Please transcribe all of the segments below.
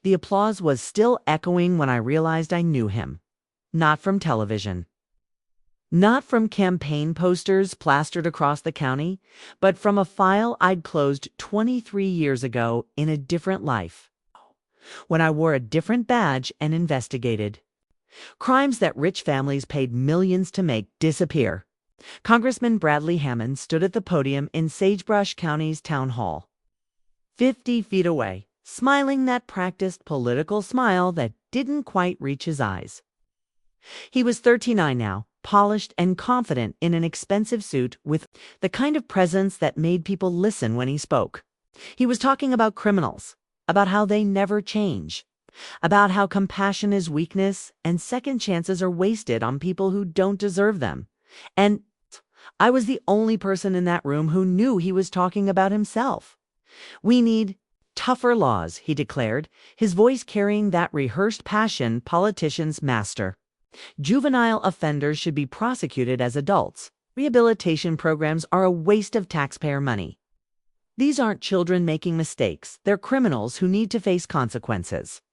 The applause was still echoing when I realized I knew him. Not from television. Not from campaign posters plastered across the county, but from a file I'd closed 23 years ago in a different life, when I wore a different badge and investigated crimes that rich families paid millions to make disappear. Congressman Bradley Hammond stood at the podium in Sagebrush County's town hall, 50 feet away, smiling that practiced political smile that didn't quite reach his eyes. He was 39 now, polished and confident in an expensive suit with the kind of presence that made people listen when he spoke. He was talking about criminals, about how they never change, about how compassion is weakness and second chances are wasted on people who don't deserve them. And I was the only person in that room who knew he was talking about himself. We need tougher laws, he declared, his voice carrying that rehearsed passion politicians master. Juvenile offenders should be prosecuted as adults. Rehabilitation programs are a waste of taxpayer money. These aren't children making mistakes. They're criminals who need to face consequences.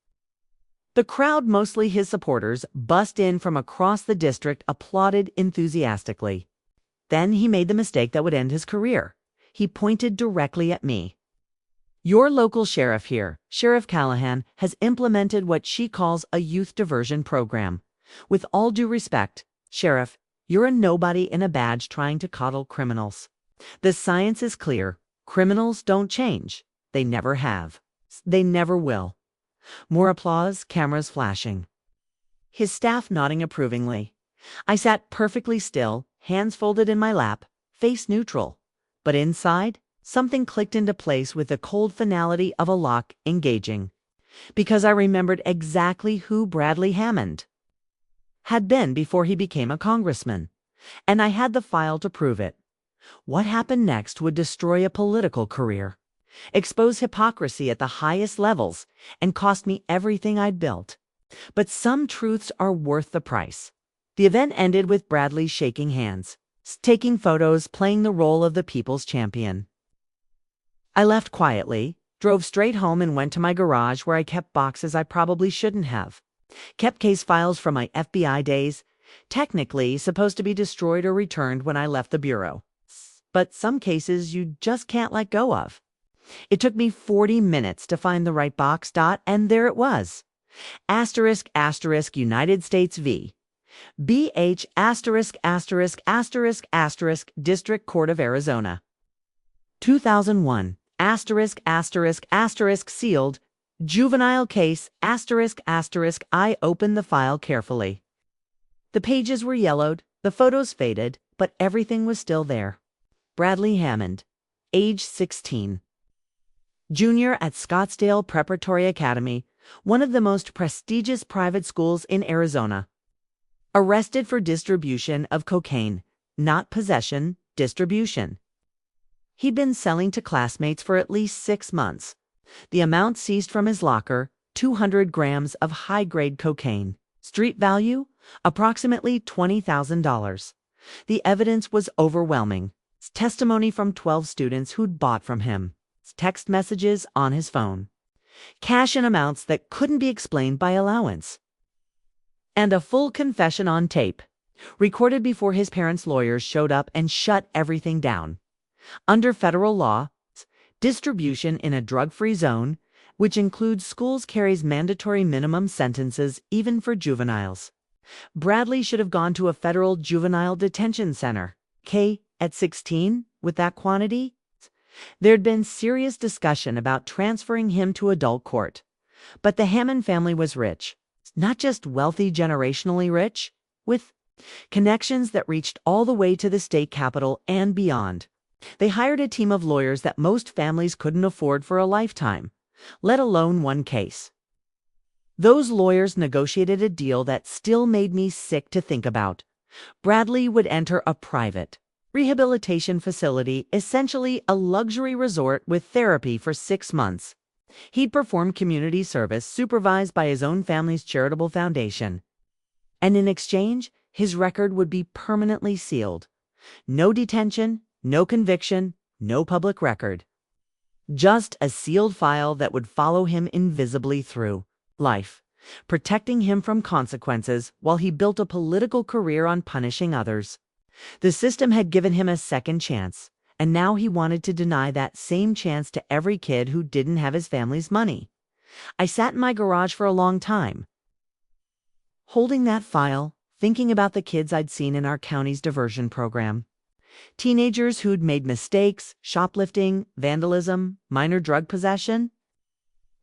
The crowd, mostly his supporters, bussed in from across the district, applauded enthusiastically. Then he made the mistake that would end his career. He pointed directly at me. Your local sheriff here, Sheriff Callahan, has implemented what she calls a youth diversion program. With all due respect, Sheriff, you're a nobody in a badge trying to coddle criminals. The science is clear. Criminals don't change. They never have. They never will. More applause, cameras flashing. His staff nodding approvingly. I sat perfectly still, hands folded in my lap, face neutral. But inside, something clicked into place with the cold finality of a lock engaging. Because I remembered exactly who Bradley Hammond had been before he became a congressman. And I had the file to prove it. What happened next would destroy a political career, expose hypocrisy at the highest levels, and cost me everything I'd built. But some truths are worth the price. The event ended with Bradley shaking hands, taking photos, playing the role of the people's champion. I left quietly, drove straight home, and went to my garage where I kept boxes I probably shouldn't have. Kept case files from my FBI days, technically supposed to be destroyed or returned when I left the bureau. But some cases you just can't let go of. It took me 40 minutes to find the right box, and there it was. Asterisk, asterisk, United States v. BH, asterisk, asterisk, asterisk, asterisk, District Court of Arizona. 2001, asterisk, asterisk, asterisk, sealed. Juvenile case, asterisk, asterisk. I opened the file carefully. The pages were yellowed, the photos faded, but everything was still there. Bradley Hammond, age 16. Junior at Scottsdale Preparatory Academy, one of the most prestigious private schools in Arizona. Arrested for distribution of cocaine, not possession, distribution. He'd been selling to classmates for at least 6 months. The amount seized from his locker, 200 grams of high-grade cocaine. Street value, approximately $20,000. The evidence was overwhelming. Testimony from 12 students who'd bought from him. Text messages on his phone. Cash in amounts that couldn't be explained by allowance. And a full confession on tape, recorded before his parents' lawyers showed up and shut everything down. Under federal law, distribution in a drug-free zone, which includes schools, carries mandatory minimum sentences even for juveniles. Bradley should have gone to a federal juvenile detention center. At 16, with that quantity? There'd been serious discussion about transferring him to adult court. But the Hammond family was rich. Not just wealthy, generationally rich, with connections that reached all the way to the state capitol and beyond. They hired a team of lawyers that most families couldn't afford for a lifetime, let alone one case. Those lawyers negotiated a deal that still made me sick to think about. Bradley would enter a private rehabilitation facility, essentially a luxury resort with therapy for 6 months. He'd perform community service supervised by his own family's charitable foundation. And in exchange, his record would be permanently sealed. No detention, no conviction, no public record. Just a sealed file that would follow him invisibly through life, protecting him from consequences while he built a political career on punishing others. The system had given him a second chance, and now he wanted to deny that same chance to every kid who didn't have his family's money. I sat in my garage for a long time, holding that file, thinking about the kids I'd seen in our county's diversion program. Teenagers who'd made mistakes, shoplifting, vandalism, minor drug possession.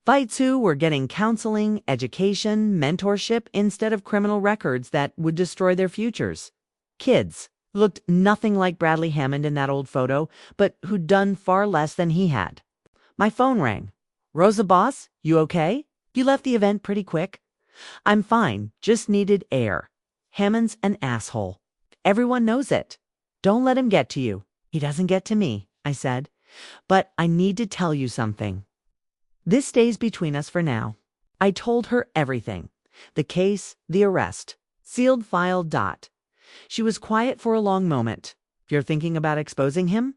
Fights who were getting counseling, education, mentorship instead of criminal records that would destroy their futures. Kids who looked nothing like Bradley Hammond in that old photo, but who'd done far less than he had. My phone rang. "Rosa boss, you okay? You left the event pretty quick." "I'm fine, just needed air. Hammond's an asshole. Everyone knows it. Don't let him get to you." "He doesn't get to me," I said. "But I need to tell you something. This stays between us for now." I told her everything. The case, the arrest, sealed file. She was quiet for a long moment. "You're thinking about exposing him?"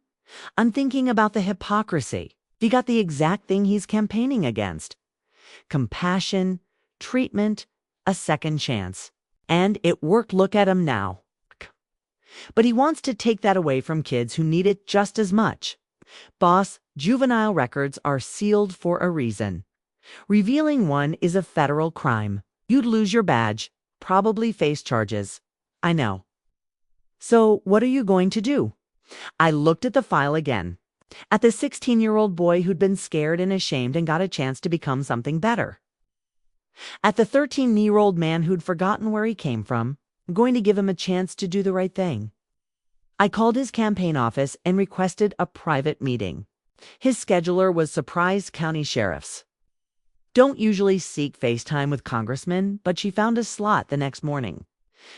"I'm thinking about the hypocrisy. He got the exact thing he's campaigning against. Compassion, treatment, a second chance. And it worked. Look at him now. But he wants to take that away from kids who need it just as much. Boss, juvenile records are sealed for a reason. Revealing one is a federal crime. You'd lose your badge, probably face charges." "I know." "So what are you going to do?" I looked at the file again. At the 16-year-old boy who'd been scared and ashamed and got a chance to become something better. At the 13-year-old man who'd forgotten where he came from. I'm going to give him a chance to do the right thing. I called his campaign office and requested a private meeting. His scheduler was surprised county sheriffs. Don't usually seek FaceTime with congressmen, but she found a slot the next morning.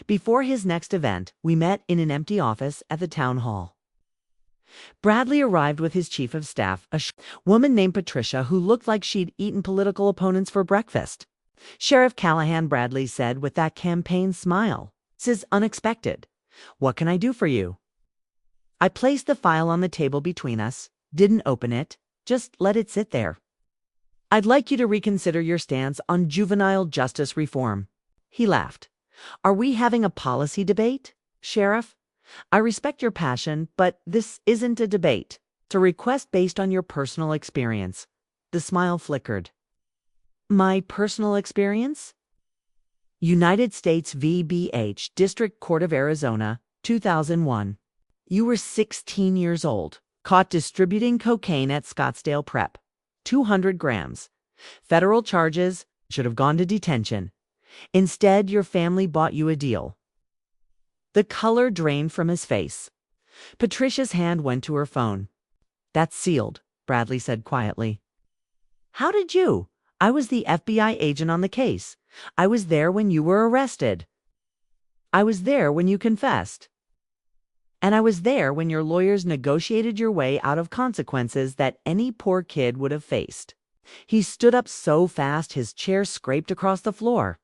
Before his next event, we met in an empty office at the town hall. Bradley arrived with his chief of staff, a woman named Patricia who looked like she'd eaten political opponents for breakfast. "Sheriff Callahan," Bradley said with that campaign smile. "This is unexpected. What can I do for you?" I placed the file on the table between us, didn't open it, just let it sit there. "I'd like you to reconsider your stance on juvenile justice reform." He laughed. "Are we having a policy debate, Sheriff? I respect your passion, but this isn't a debate. It's a request based on your personal experience." The smile flickered. "My personal experience?" United States v. B.H. District Court of Arizona, 2001. You were 16 years old, caught distributing cocaine at Scottsdale Prep. 200 grams. Federal charges, should have gone to detention. Instead, your family bought you a deal. The color drained from his face. Patricia's hand went to her phone. "That's sealed," Bradley said quietly. "How did you? I was the FBI agent on the case. I was there when you were arrested. I was there when you confessed. And I was there when your lawyers negotiated your way out of consequences that any poor kid would have faced." He stood up so fast his chair scraped across the floor.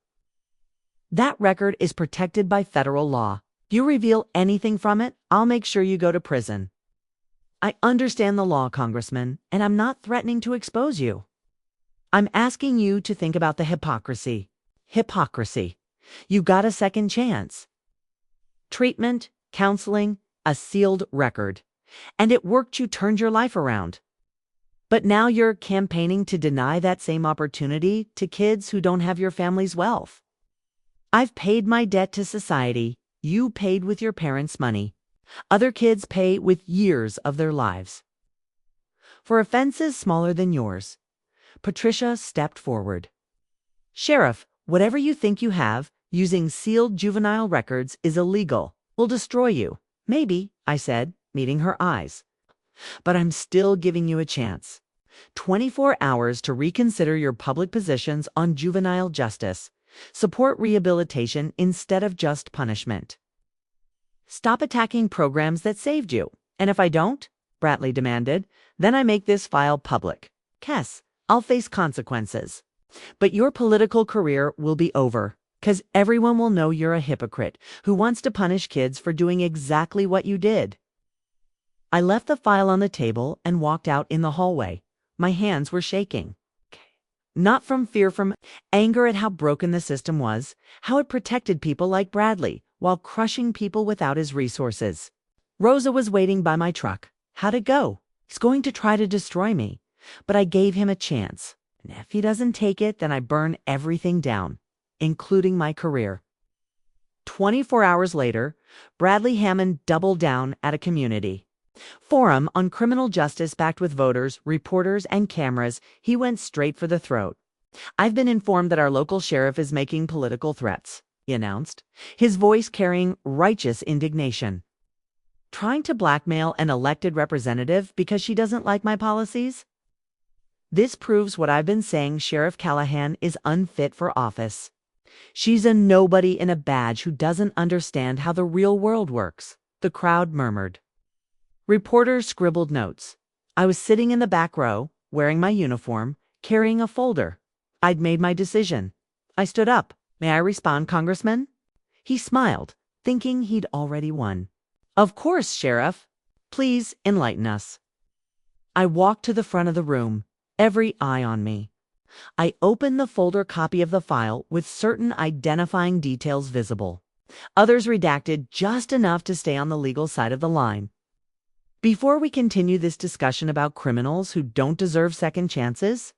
"That record is protected by federal law. If you reveal anything from it, I'll make sure you go to prison." "I understand the law, Congressman, and I'm not threatening to expose you. I'm asking you to think about the hypocrisy. Hypocrisy. You got a second chance. Treatment, counseling, a sealed record. And it worked. You turned your life around. But now you're campaigning to deny that same opportunity to kids who don't have your family's wealth. I've paid my debt to society. You paid with your parents' money. Other kids pay with years of their lives. For offenses smaller than yours." Patricia stepped forward. "Sheriff, whatever you think you have, using sealed juvenile records is illegal. Will destroy you." "Maybe," I said, meeting her eyes. "But I'm still giving you a chance. 24 hours to reconsider your public positions on juvenile justice. Support rehabilitation instead of just punishment. Stop attacking programs that saved you. And if I don't," Bradley demanded, "then I make this file public. Yes, I'll face consequences. But your political career will be over, because everyone will know you're a hypocrite who wants to punish kids for doing exactly what you did." I left the file on the table and walked out in the hallway. My hands were shaking. Not from fear, from anger at how broken the system was, how it protected people like Bradley while crushing people without his resources. Rosa was waiting by my truck. How'd it go? He's going to try to destroy me, but I gave him a chance. And if he doesn't take it, then I burn everything down, including my career. 24 hours later, Bradley Hammond doubled down at a community forum on criminal justice backed with voters, reporters, and cameras. He went straight for the throat. I've been informed that our local sheriff is making political threats, he announced, his voice carrying righteous indignation. Trying to blackmail an elected representative because she doesn't like my policies? This proves what I've been saying. Sheriff Callahan is unfit for office. She's a nobody in a badge who doesn't understand how the real world works, the crowd murmured. Reporters scribbled notes. I was sitting in the back row, wearing my uniform, carrying a folder. I'd made my decision. I stood up. May I respond, Congressman? He smiled, thinking he'd already won. Of course, Sheriff. Please enlighten us. I walked to the front of the room, every eye on me. I opened the folder copy of the file with certain identifying details visible. Others redacted just enough to stay on the legal side of the line. Before we continue this discussion about criminals who don't deserve second chances,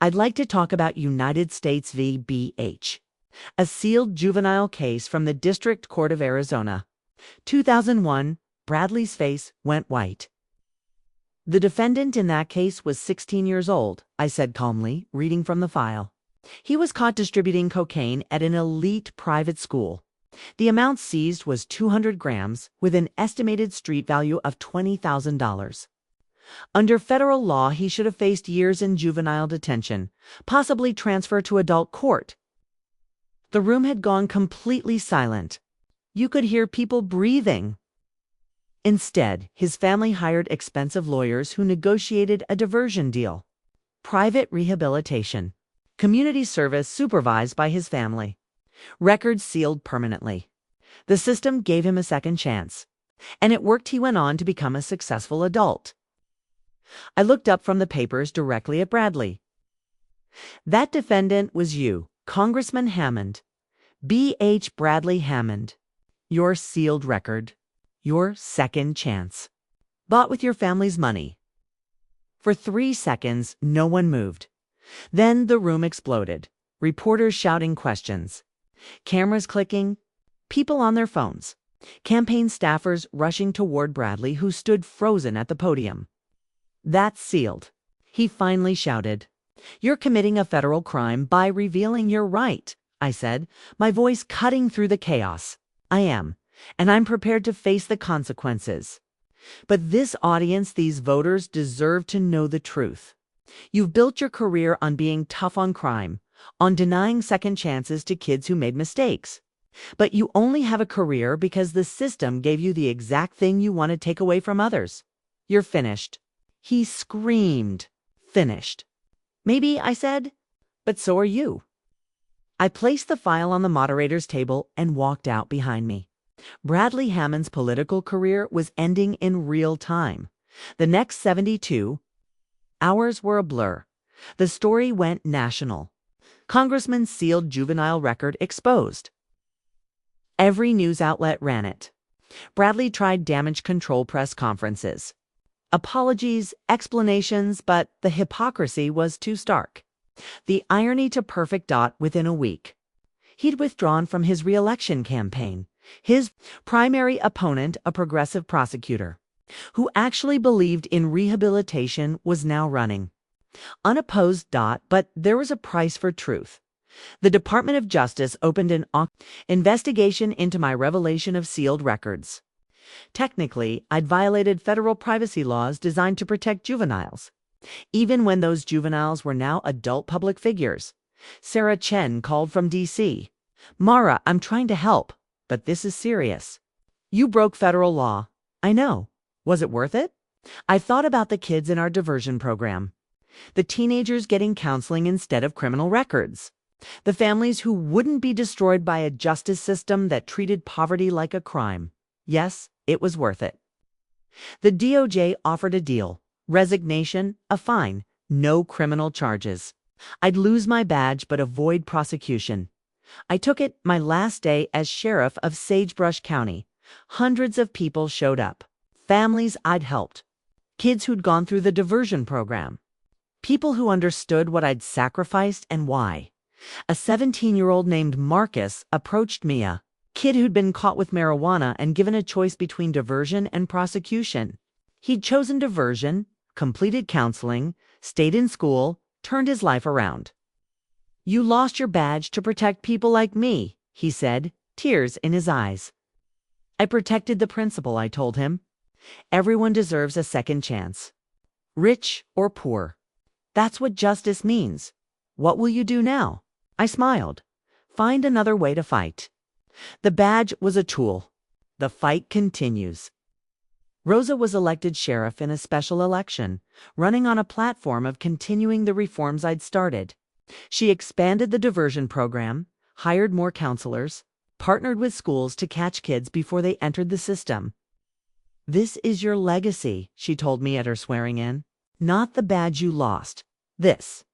I'd like to talk about United States v. B.H., a sealed juvenile case from the District Court of Arizona. 2001, Bradley's face went white. The defendant in that case was 16 years old, I said calmly, reading from the file. He was caught distributing cocaine at an elite private school. The amount seized was 200 grams with an estimated street value of $20,000. Under federal law, he should have faced years in juvenile detention, possibly transferred to adult court. The room had gone completely silent. You could hear people breathing. Instead, his family hired expensive lawyers who negotiated a diversion deal. Private rehabilitation. Community service supervised by his family. Records sealed permanently. The system gave him a second chance. And it worked. He went on to become a successful adult. I looked up from the papers directly at Bradley. That defendant was you, Congressman Hammond. B.H. Bradley Hammond. Your sealed record. Your second chance. Bought with your family's money. For 3 seconds, no one moved. Then the room exploded. Reporters shouting questions. Cameras clicking. People on their phones. Campaign staffers rushing toward Bradley, who stood frozen at the podium. That's sealed. He finally shouted. You're committing a federal crime by revealing you're right, I said, my voice cutting through the chaos. I am. And I'm prepared to face the consequences. But this audience, these voters, deserve to know the truth. You've built your career on being tough on crime, on denying second chances to kids who made mistakes. But you only have a career because the system gave you the exact thing you want to take away from others. You're finished. He screamed. Finished. Maybe, I said, but so are you. I placed the file on the moderator's table and walked out behind me. Bradley Hammond's political career was ending in real time. The next 72 hours were a blur. The story went national. Congressman's sealed juvenile record exposed. Every news outlet ran it. Bradley tried damage control press conferences. Apologies, explanations, but the hypocrisy was too stark. The irony to perfect. Within a week, he'd withdrawn from his re-election campaign. His primary opponent, a progressive prosecutor, who actually believed in rehabilitation, was now running. Unopposed. But there was a price for truth. The Department of Justice opened an investigation into my revelation of sealed records. Technically, I'd violated federal privacy laws designed to protect juveniles, even when those juveniles were now adult public figures. Sarah Chen called from D.C. Mara, I'm trying to help, but this is serious. You broke federal law. I know. Was it worth it? I thought about the kids in our diversion program. The teenagers getting counseling instead of criminal records. The families who wouldn't be destroyed by a justice system that treated poverty like a crime. Yes, it was worth it. The DOJ offered a deal: resignation, a fine, No criminal charges. I'd lose my badge but avoid prosecution. I took it my last day as sheriff of Sagebrush County. Hundreds of people showed up. Families I'd helped. Kids who'd gone through the diversion program. People who understood what I'd sacrificed and why. A 17-year-old named Marcus approached me, a kid who'd been caught with marijuana and given a choice between diversion and prosecution. He'd chosen diversion, completed counseling, stayed in school, turned his life around. "You lost your badge to protect people like me," he said, tears in his eyes. "I protected the principle," I told him. "Everyone deserves a second chance. Rich or poor. That's what justice means. What will you do now?" I smiled. "Find another way to fight." The badge was a tool. The fight continues. Rosa was elected sheriff in a special election, running on a platform of continuing the reforms I'd started. She expanded the diversion program, hired more counselors, partnered with schools to catch kids before they entered the system. "This is your legacy," she told me at her swearing-in. "Not the badge you lost. This."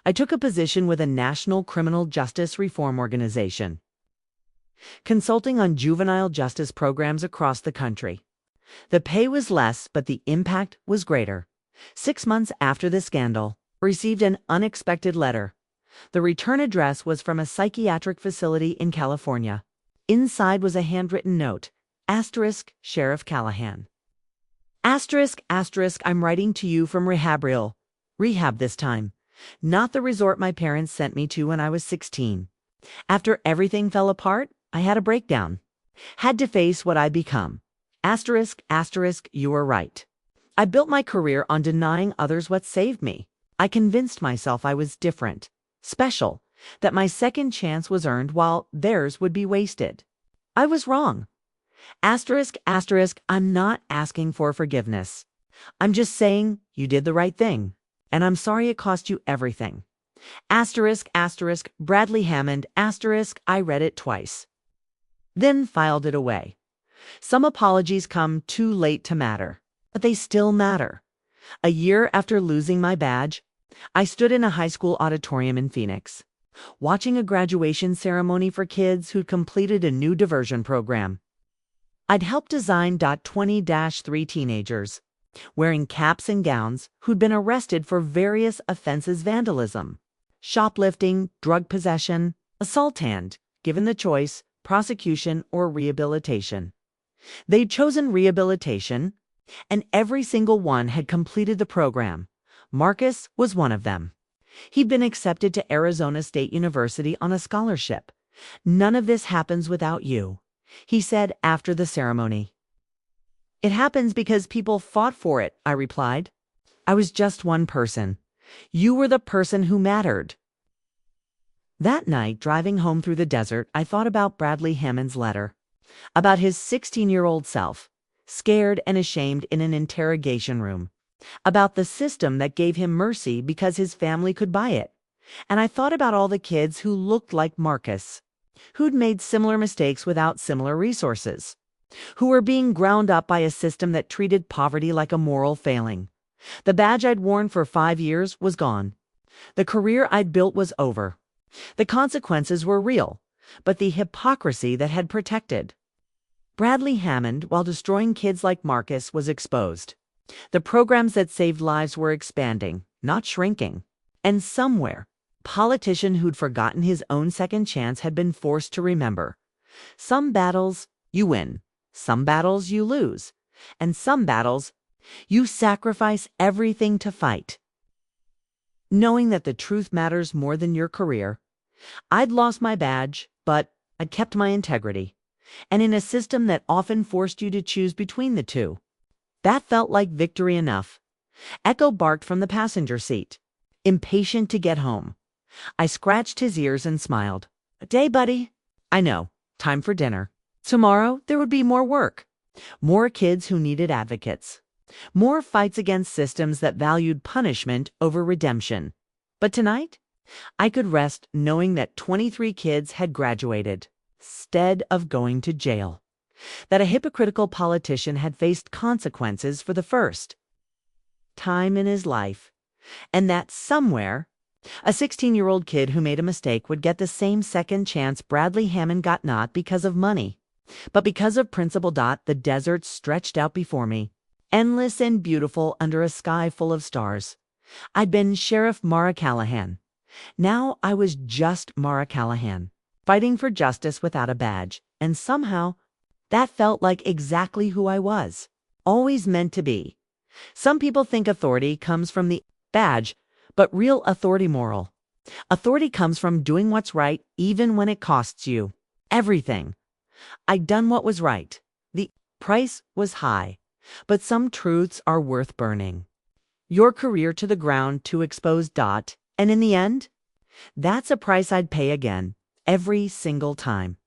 I took a position with a national criminal justice reform organization, consulting on juvenile justice programs across the country. The pay was less, but the impact was greater. 6 months after the scandal, I received an unexpected letter. The return address was from a psychiatric facility in California. Inside was a handwritten note, * Sheriff Callahan. *, I'm writing to you from rehab this time. Not the resort my parents sent me to when I was 16. After everything fell apart, I had a breakdown. Had to face what I'd become. *, you were right. I built my career on denying others what saved me. I convinced myself I was different, special, that my second chance was earned while theirs would be wasted. I was wrong. *, I'm not asking for forgiveness. I'm just saying you did the right thing, and I'm sorry it cost you everything. *, Bradley Hammond, I read it twice. Then filed it away. Some apologies come too late to matter, but they still matter. A year after losing my badge, I stood in a high school auditorium in Phoenix, watching a graduation ceremony for kids who'd completed a new diversion program. I'd helped design 20-3 teenagers, wearing caps and gowns, who'd been arrested for various offenses: vandalism, shoplifting, drug possession, assault, and, given the choice, prosecution or rehabilitation. They'd chosen rehabilitation, and every single one had completed the program. Marcus was one of them. He'd been accepted to Arizona State University on a scholarship. "None of this happens without you," he said after the ceremony. "It happens because people fought for it," I replied. "I was just one person. You were the person who mattered." That night, driving home through the desert, I thought about Bradley Hammond's letter, about his 16-year-old self, scared and ashamed in an interrogation room, about the system that gave him mercy because his family could buy it. And I thought about all the kids who looked like Marcus, who'd made similar mistakes without similar resources, who were being ground up by a system that treated poverty like a moral failing. The badge I'd worn for 5 years was gone. The career I'd built was over. The consequences were real, but the hypocrisy that had protected Bradley Hammond while destroying kids like Marcus was exposed. The programs that saved lives were expanding, not shrinking. And somewhere, a politician who'd forgotten his own second chance had been forced to remember: some battles you win, some battles you lose, and some battles you sacrifice everything to fight. Knowing that the truth matters more than your career, I'd lost my badge, but I'd kept my integrity. And in a system that often forced you to choose between the two, that felt like victory enough. Echo barked from the passenger seat, impatient to get home. I scratched his ears and smiled. "A day, buddy." "I know. Time for dinner." Tomorrow there would be more work. More kids who needed advocates. More fights against systems that valued punishment over redemption. But tonight, I could rest knowing that 23 kids had graduated, instead of going to jail. That a hypocritical politician had faced consequences for the first time in his life. And that somewhere, a 16-year-old kid who made a mistake would get the same second chance Bradley Hammond got, not because of money, but because of principle. The desert stretched out before me, endless and beautiful under a sky full of stars. I'd been Sheriff Mara Callahan. Now I was just Mara Callahan, fighting for justice without a badge, and somehow that felt like exactly who I was, always meant to be. Some people think authority comes from the badge, but real authority, moral authority, comes from doing what's right even when it costs you everything. I'd done what was right. The price was high, but some truths are worth burning your career to the ground to expose. And in the end, that's a price I'd pay again, every single time.